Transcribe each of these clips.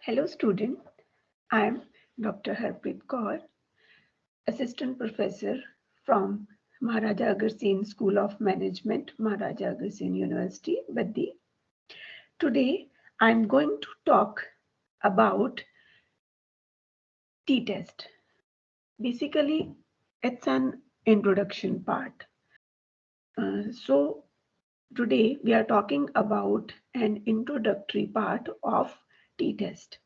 Hello student, I am Dr. Harpreet Kaur, Assistant Professor from Maharaja Agarsen School of Management, Maharaja Agarsen University, Baddi. Today I am going to talk about T-test. Basically, it's an introduction part. So today we are talking about an introductory part of T-test.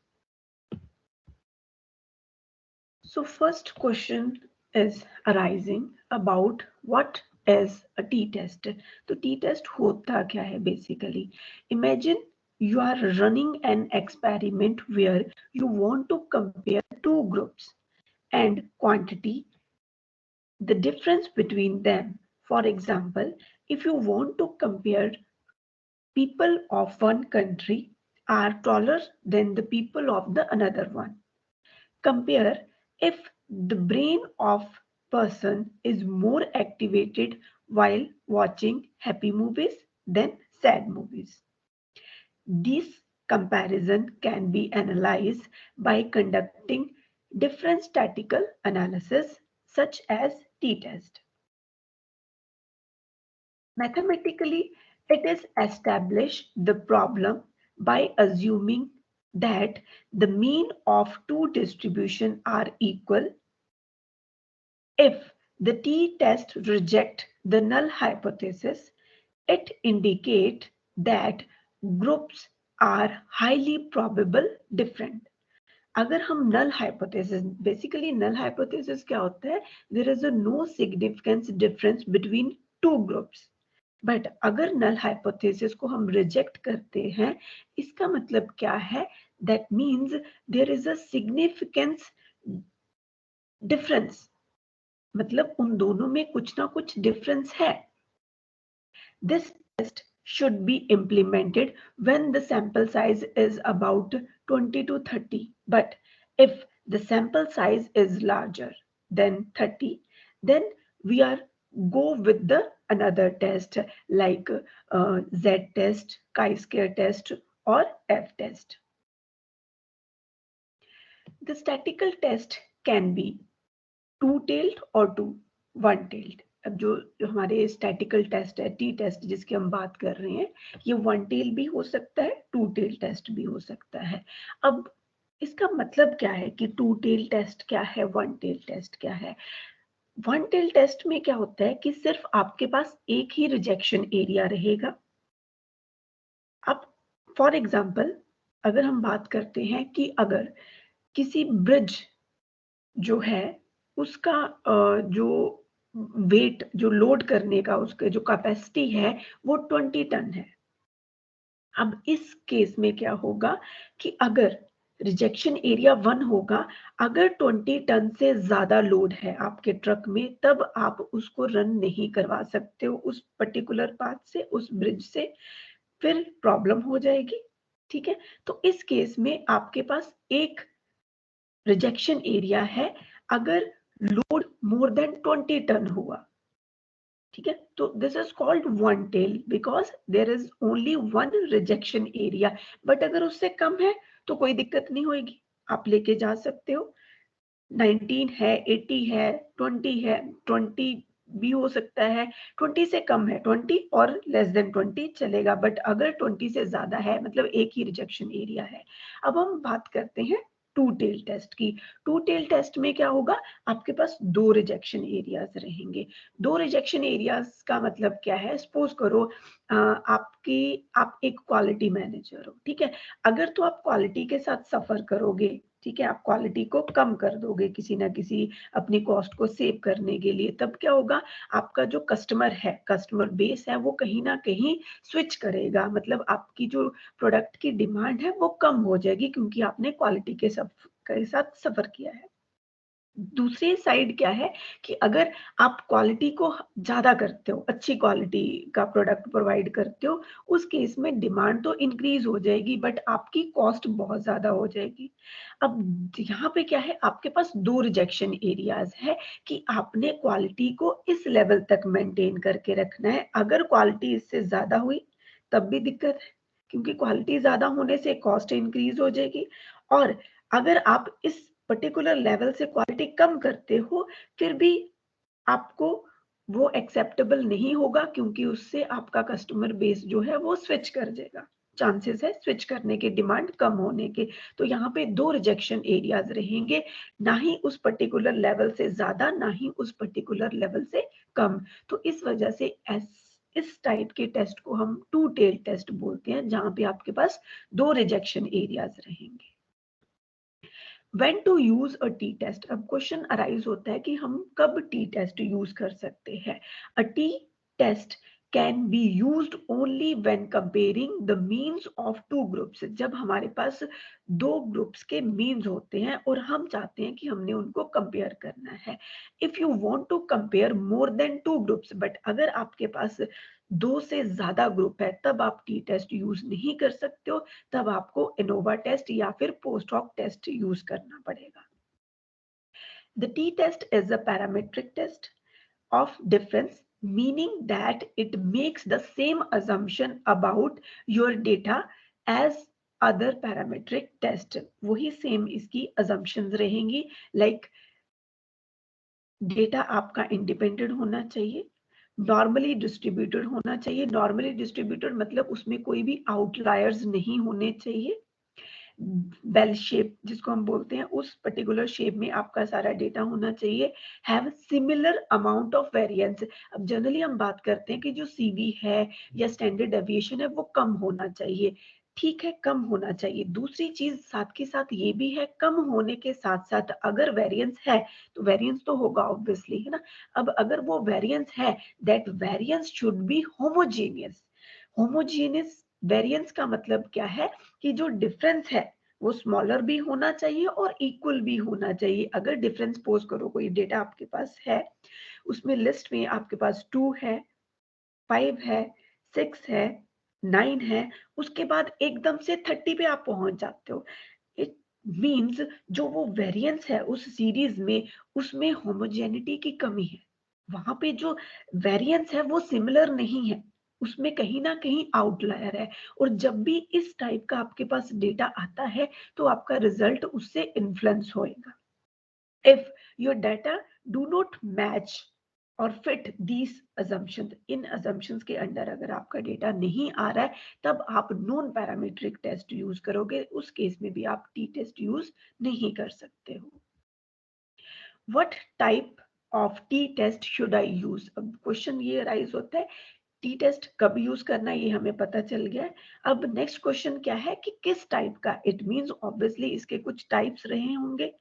So first question is arising about what is a t-test. तो t-test होता क्या है basically? Imagine you are running an experiment where you want to compare two groups and quantity the difference between them. For example, if you want to compare people of one country are taller than the people of the another one. Compare if the brain of person is more activated while watching happy movies than sad movies. This comparison can be analyzed by conducting different statistical analysis such as t-test. Mathematically, it is established the problem by assuming that the mean of two distributions are equal. If the t-test rejects the null hypothesis, it indicates that groups are highly probable different. अगर हम null hypothesis, basically null hypothesis क्या होता है? There is a no significance difference between two groups. But अगर null hypothesis को हम reject करते हैं, इसका मतलब क्या है? That means there is a significance difference. मतलब उन दोनों में कुछ ना कुछ difference है. This test should be implemented when the sample size is about 20 to 30. But if the sample size is larger than 30, then we are go with the another test like Z test, chi-square test or F test. The statistical test can be two-tailed or one-tailed. अब जो हमारे statistical test है T test जिसकी हम बात कर रहे हैं ये वन टेल भी हो सकता है टू टेल टेस्ट भी हो सकता है. अब इसका मतलब क्या है कि टू टेल टेस्ट क्या है वन टेल टेस्ट क्या है. वन टेल टेस्ट में क्या होता है कि सिर्फ आपके पास एक ही रिजेक्शन एरिया रहेगा. अब फॉर एग्जांपल अगर हम बात करते हैं कि अगर किसी ब्रिज जो है उसका जो वेट जो लोड करने का उसके जो कैपेसिटी है वो 20 टन है. अब इस केस में क्या होगा कि अगर रिजेक्शन एरिया 1 होगा, अगर 20 टन से ज्यादा लोड है आपके ट्रक में तब आप उसको रन नहीं करवा सकते हो उस पर्टिकुलर पाथ से उस ब्रिज से, फिर प्रॉब्लम हो जाएगी. ठीक है, तो इस केस में आपके पास एक रिजेक्शन एरिया है अगर लोड मोर देन 20 टन हुआ. ठीक है, तो this is called one tail because there is only one rejection area. But अगर उससे कम है तो कोई दिक्कत नहीं होगी, आप लेके जा सकते हो. 19 है, 80 है, 20 है, 20 भी हो सकता है, 20 से कम है 20 और लेस देन 20 चलेगा. बट अगर 20 से ज्यादा है मतलब एक ही रिजेक्शन एरिया है. अब हम बात करते हैं टू टेल टेस्ट की. टू टेल टेस्ट में क्या होगा, आपके पास दो रिजेक्शन एरियाज रहेंगे. दो रिजेक्शन एरियाज का मतलब क्या है, सपोज करो आप एक क्वालिटी मैनेजर हो. ठीक है, अगर तो आप क्वालिटी के साथ सफर करोगे, ठीक है, आप क्वालिटी को कम कर दोगे किसी ना किसी अपनी कॉस्ट को सेव करने के लिए, तब क्या होगा आपका जो कस्टमर है कस्टमर बेस है वो कहीं ना कहीं स्विच करेगा. मतलब आपकी जो प्रोडक्ट की डिमांड है वो कम हो जाएगी क्योंकि आपने क्वालिटी के साथ सफर किया है. दूसरी साइड क्या है कि अगर आप क्वालिटी को ज्यादा करते हो, अच्छी क्वालिटी का प्रोडक्ट प्रोवाइड करते हो, उस केस में डिमांड तो इंक्रीज हो जाएगी बट आपकी कॉस्ट बहुत ज्यादा हो जाएगी. अब यहाँ पे क्या है, आपके पास दो रिजेक्शन एरियाज है कि आपने क्वालिटी को इस लेवल तक मेंटेन करके रखना है. अगर क्वालिटी इससे ज्यादा हुई तब भी दिक्कत है क्योंकि क्वालिटी ज्यादा होने से कॉस्ट इंक्रीज हो जाएगी, और अगर आप इस पर्टिकुलर लेवल से क्वालिटी कम करते हो फिर भी आपको वो एक्सेप्टेबल नहीं होगा, क्योंकि उससे आपका कस्टमर बेस जो है वो स्विच कर जाएगा, चांसेस है स्विच करने के, डिमांड कम होने के। तो यहाँ पे दो रिजेक्शन एरियाज रहेंगे, ना ही उस पर्टिकुलर लेवल से ज्यादा, ना ही उस पर्टिकुलर लेवल से कम। तो इस वजह से इस टाइप के टेस्ट को हम टू टेल टेस्ट बोलते हैं, जहां पे आपके पास दो रिजेक्शन एरियाज रहेंगे। When to use a t test? अब क्वेश्चन अराइज होता है कि हम कब टी टेस्ट यूज कर सकते हैं। A t test can be used only when comparing the means of two groups। जब हमारे पास दो ग्रुप्स के मीन्स होते हैं और हम चाहते हैं कि हमने उनको कंपेयर करना है। If you want to compare more than two groups, but अगर आपके पास दो से ज्यादा ग्रुप है तब आप टी टेस्ट यूज नहीं कर सकते हो, तब आपको एनोवा टेस्ट या फिर पोस्ट हॉक टेस्ट यूज करना पड़ेगा। The t-test is a parametric test of difference, meaning that it makes the same assumption about your data as other parametric test। वही सेम इसकी assumptions रहेंगी, like डेटा आपका independent होना चाहिए, normally distributed होना चाहिए। नॉर्मली डिस्ट्रीब्यूटेड मतलब उसमें कोई भी आउटलायर्स नहीं होने चाहिए। बेल शेप जिसको हम बोलते हैं, उस पर्टिकुलर शेप में आपका सारा डेटा होना चाहिए। Have similar amount of variance. अब जनरली हम बात करते हैं कि जो सीवी है या स्टैंडर्ड डेविएशन है वो कम होना चाहिए, ठीक है, कम होना चाहिए। दूसरी चीज साथ के साथ ये भी है, कम होने के साथ साथ अगर वेरिएंस है तो वेरिएंस तो होगा ऑब्वियसली, है ना। अब अगर वो वेरिएंस है, that variance should be homogeneous. Homogeneous variance का मतलब क्या है कि जो डिफरेंस है वो स्मॉलर भी होना चाहिए और इक्वल भी होना चाहिए। अगर डिफरेंस पोज करो, कोई डेटा आपके पास है, उसमें लिस्ट में आपके पास 2 है, 5 है, 6 है, 9 है, उसके बाद एकदम से 30 पे आप पहुंच जाते हो, इट मींस जो वो वेरिएंस है उस सीरीज में, उसमें होमोजेनिटी की कमी है। वहां पे जो वेरिएंस है वो सिमिलर नहीं है, उसमें कहीं ना कहीं आउटलायर है। और जब भी इस टाइप का आपके पास डेटा आता है तो आपका रिजल्ट उससे इन्फ्लुएंस होएगा। If your data do not match और fit these assumptions, in assumptions के अंडर अगर आपका डेटा नहीं आ रहा है तब आप नॉन पैरामीट्रिक टेस्ट यूज करोगे, उस केस में भी आप टी टेस्ट यूज नहीं कर सकते हो। What type of T test should I use? अब क्वेश्चन ये राइज होता है टी टेस्ट कब यूज करना है, ये हमें पता चल गया है। अब नेक्स्ट क्वेश्चन क्या है कि किस टाइप का, इट मींस ऑब्वियसली इसके कुछ टाइप्स रहे होंगे।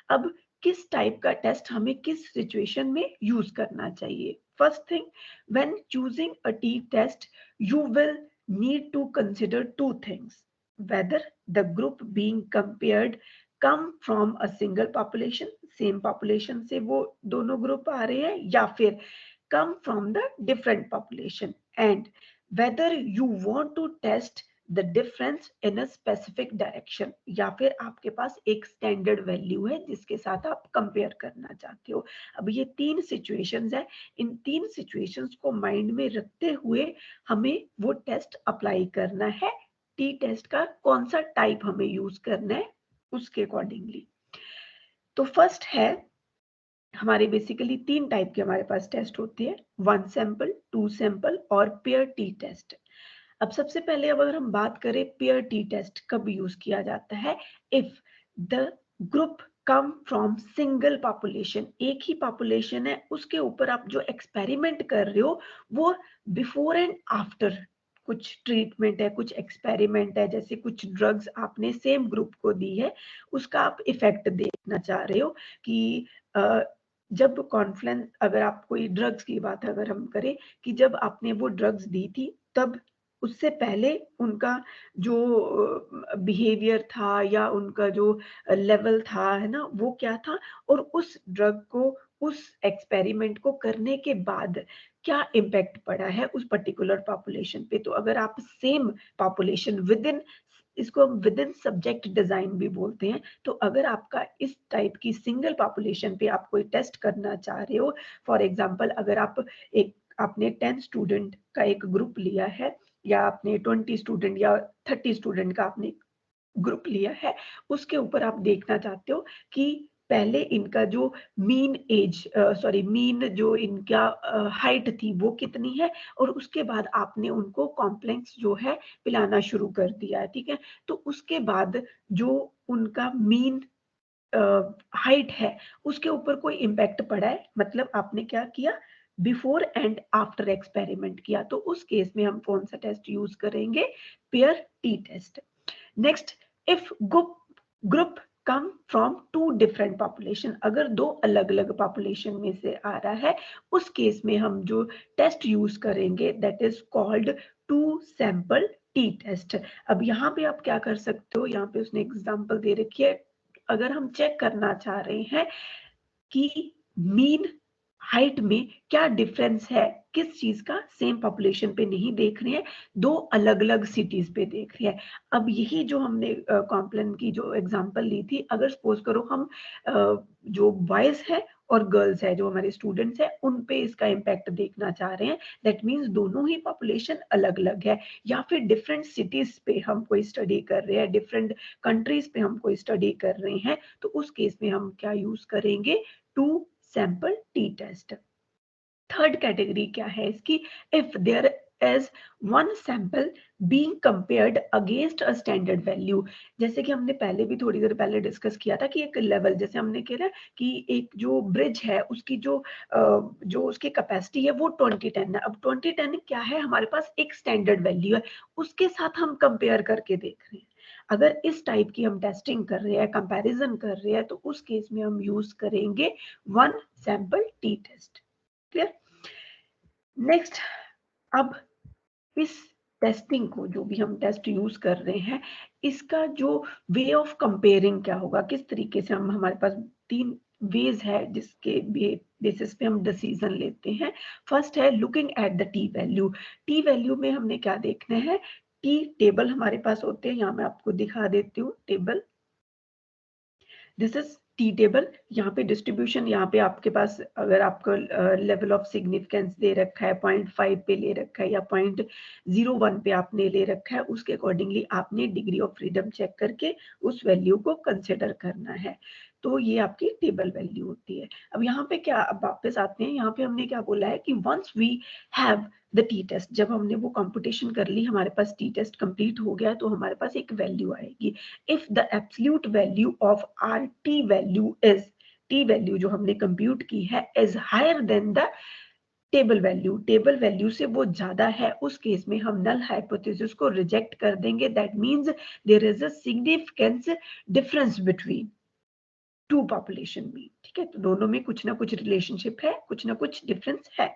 अब किस टाइप का टेस्ट हमें किस सिचुएशन में यूज करना चाहिए। First thing, when choosing a T test you will need to consider two things, whether the group being compared come from a single population, same population से वो दोनों ग्रुप आ रहे हैं, या फिर come from the different population, and whether you want to test the difference in a specific direction, या फिर आपके पास एक स्टैंडर्ड वैल्यू है जिसके साथ आप कंपेयर करना चाहते हो। अब ये तीन सिचुएशंस है, इन तीन सिचुएशंस को माइंड में रखते हुए हमें वो टेस्ट अप्लाई करना है। टी टेस्ट का कौन सा टाइप हमें यूज करना है उसके अकॉर्डिंगली। तो फर्स्ट है, हमारे बेसिकली तीन टाइप के हमारे पास टेस्ट होते हैं, 1 सैंपल, 2 सैंपल और पेयर टी टेस्ट। अब सबसे पहले अगर हम बात करें पेयर टी टेस्ट कब यूज किया जाता है, if the group come from single population, एक ही पॉपुलेशन है उसके ऊपर आप जो एक्सपेरिमेंट कर रहे हो वो बिफोर एंड आफ्टर कुछ ट्रीटमेंट है, कुछ एक्सपेरिमेंट है, जैसे कुछ ड्रग्स आपने सेम ग्रुप को दी है, उसका आप इफेक्ट देखना चाह रहे हो कि जब कॉन्फ्लेंस, अगर आप कोई ड्रग्स की बात अगर हम करें कि जब आपने वो ड्रग्स दी थी तब उससे पहले उनका जो बिहेवियर था या उनका जो लेवल था, है ना, वो क्या था, और उस ड्रग को, उस एक्सपेरिमेंट को करने के बाद क्या इम्पैक्ट पड़ा है उस पर्टिकुलर पॉपुलेशन पे। तो अगर आप सेम पॉपुलेशन विद इन, इसको हम विद इन सब्जेक्ट डिजाइन भी बोलते हैं, तो अगर आपका इस टाइप की सिंगल पॉपुलेशन पे आप कोई टेस्ट करना चाह रहे हो, फॉर एग्जांपल अगर आप एक, आपने 10 स्टूडेंट का एक ग्रुप लिया है या आपने 20 स्टूडेंट या 30 स्टूडेंट का आपने ग्रुप लिया है, उसके ऊपर आप देखना चाहते हो कि पहले इनका जो मीन जो इनका हाइट थी वो कितनी है, और उसके बाद आपने उनको कॉम्प्लेक्स जो है पिलाना शुरू कर दिया है, ठीक है। तो उसके बाद जो उनका मीन हाइट है उसके ऊपर कोई इम्पैक्ट पड़ा है, मतलब आपने क्या किया, बिफोर एंड आफ्टर एक्सपेरिमेंट किया, तो उस केस में हम कौन सा टेस्ट यूज करेंगे, pair T test. Next, if group come from two different population, अगर दो अलग अलग पॉपुलेशन में से आ रहा है, उस केस में हम जो टेस्ट यूज करेंगे that is called two sample T test. अब यहाँ पे आप क्या कर सकते हो, यहाँ पे उसने एग्जांपल दे रखी है, अगर हम चेक करना चाह रहे हैं कि मीन हाइट में क्या डिफरेंस है, किस चीज का, सेम पॉपुलेशन पे नहीं देख रहे हैं, दो अलग अलग सिटीज पे देख रहे हैं। अब यही जो हमने कॉम्प्लेन की जो एग्जांपल ली थी, अगर सपोज करो हम जो बॉयज है और गर्ल्स है जो हमारे स्टूडेंट्स है उन पे इसका इम्पैक्ट देखना चाह रहे हैं, दैट मीन्स दोनों ही पॉपुलेशन अलग अलग है, या फिर डिफरेंट सिटीज पे हम कोई स्टडी कर रहे हैं, डिफरेंट कंट्रीज पे हम कोई स्टडी कर रहे हैं, तो उस केस में हम क्या यूज करेंगे, two sample T test. Third category क्या है इसकी, if there is one sample being compared against a standard value. जैसे कि हमने पहले भी थोड़ी देर पहले डिस्कस किया था कि एक लेवल, जैसे हमने कहा कि एक जो ब्रिज है उसकी जो उसकी कैपेसिटी है वो 2010 है। अब 2010 क्या है, हमारे पास एक स्टैंडर्ड वैल्यू है, उसके साथ हम कंपेयर करके देख रहे हैं। अगर इस टाइप की हम टेस्टिंग कर रहे हैं, कंपैरिजन कर रहे हैं, तो उस केस में हम यूज करेंगे one sample T test. Clear. Next, अब इस टेस्टिंग को, जो भी हम टेस्ट यूज कर रहे हैं, इसका जो वे ऑफ कंपेयरिंग क्या होगा, किस तरीके से हम, हमारे पास तीन वेज है जिसके बेसिस पे हम डिसीजन लेते हैं। फर्स्ट है looking at the T value. T value में हमने क्या देखना है, टी टेबल हमारे पास होते हैं, यहाँ मैं आपको दिखा देती हूँ table, this is tea table. यहाँ पे डिस्ट्रीब्यूशन, यहाँ पे आपके पास अगर आपका लेवल ऑफ सिग्निफिकेंस दे रखा है 0.5 पे ले रखा है या 0.01 पे आपने ले रखा है, उसके अकॉर्डिंगली आपने डिग्री ऑफ फ्रीडम चेक करके उस वैल्यू को कंसिडर करना है। तो ये आपकी टेबल वैल्यू होती है। अब यहाँ पे क्या, अब वापस आते हैं, यहाँ पे हमने क्या बोला है कि once we have the T test, जब हमने वो कंपटीशन कर ली, हमारे पास टी टेस्ट कंप्लीट हो गया, तो हमारे पास एक वैल्यू आएगी। if the absolute value of our t value is, t value जो हमने कंप्यूट की है, is higher than the table value, table value से वो ज्यादा है, उस केस में हम नल हाइपोथेसिस को रिजेक्ट कर देंगे। That means there is a significance difference between two population में, ठीक है। तो दोनों में कुछ ना कुछ रिलेशनशिप है, कुछ ना कुछ डिफरेंस है।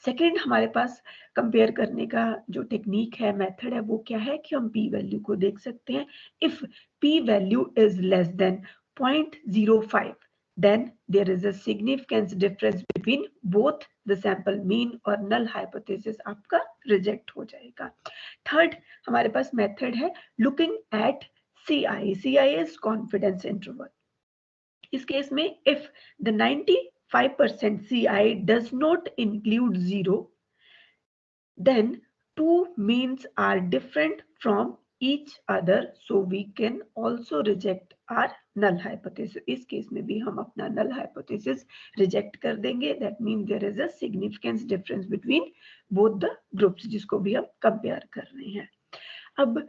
सेकेंड, हमारे पास कंपेयर करने का जो टेक्निक है, मेथड है, वो क्या है कि हम पी वैल्यू को देख सकते हैं। If P value is less than 0.05 then there is a significance difference between both the sample mean और null hypothesis आपका रिजेक्ट हो जाएगा। थर्ड हमारे पास मेथड है looking at CI, CI is confidence interval। इस केस में if the 95% CI does not include 0, then two means are different from each other, so we can also reject our null hypothesis। इस case में भी हम अपना null hypothesis reject कर देंगे। That means there is a significance difference between both the groups जिसको भी हम compare कर रहे हैं। अब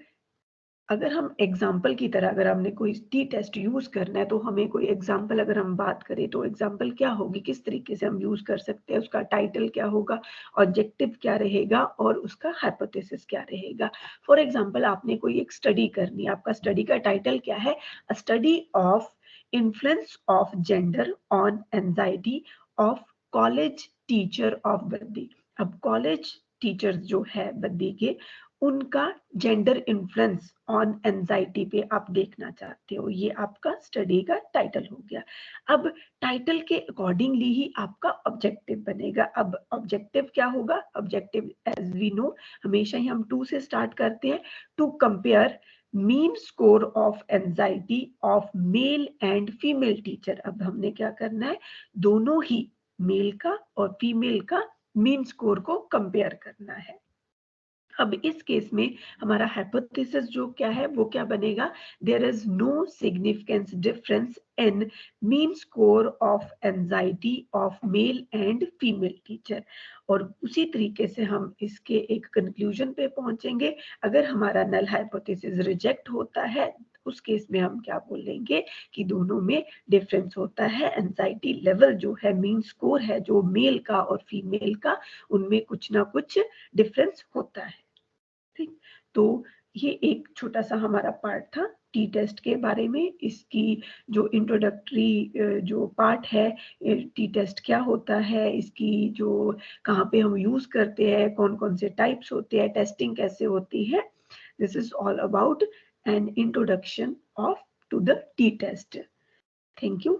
अगर हम एग्जाम्पल की तरह, अगर हमने कोई टी टेस्ट यूज करना है, तो हमें कोई एग्जाम्पल अगर हम बात करें, तो एग्जाम्पल क्या होगी, किस तरीके से हम यूज कर सकते हैं, उसका टाइटल क्या होगा, ऑब्जेक्टिव क्या रहेगा और उसका हाइपोथेसिस क्या रहेगा। फॉर एग्जाम्पल आपने कोई एक स्टडी करनी है, आपका स्टडी का टाइटल क्या है, अ study of influence of gender on anxiety of college teacher of Baddi. अब कॉलेज टीचर्स जो है बद्दी के, उनका जेंडर इन्फ्लुएंस ऑन एंजाइटी पे आप देखना चाहते हो, ये आपका स्टडी का टाइटल हो गया। अब टाइटल के अकॉर्डिंगली ही आपका ऑब्जेक्टिव बनेगा। अब ऑब्जेक्टिव क्या होगा, ऑब्जेक्टिव एज वी नो हमेशा ही हम 2 से स्टार्ट करते हैं, to compare mean score of anxiety of male and female teacher. अब हमने क्या करना है, दोनों ही मेल का और फीमेल का मीन स्कोर को कंपेयर करना है। अब इस केस में हमारा हाइपोथेसिस जो क्या है वो क्या बनेगा, there is no significance difference in mean score of anxiety of male and female teacher. और उसी तरीके से हम इसके एक कंक्लूजन पे पहुंचेंगे। अगर हमारा नल हाइपोथेसिस रिजेक्ट होता है उस केस में हम क्या बोलेंगे कि दोनों में डिफरेंस होता है, एंजाइटी लेवल जो है, मीन स्कोर है जो मेल का और फीमेल का, उनमें कुछ ना कुछ डिफरेंस होता है। ठीक, तो ये एक छोटा सा हमारा पार्ट था टी टेस्ट के बारे में। इसकी जो इंट्रोडक्टरी जो पार्ट है, टी टेस्ट क्या होता है, इसकी जो कहाँ पे हम यूज करते हैं, कौन कौन से टाइप्स होते हैं, टेस्टिंग कैसे होती है, this is all about an introduction of to the T test. Thank you.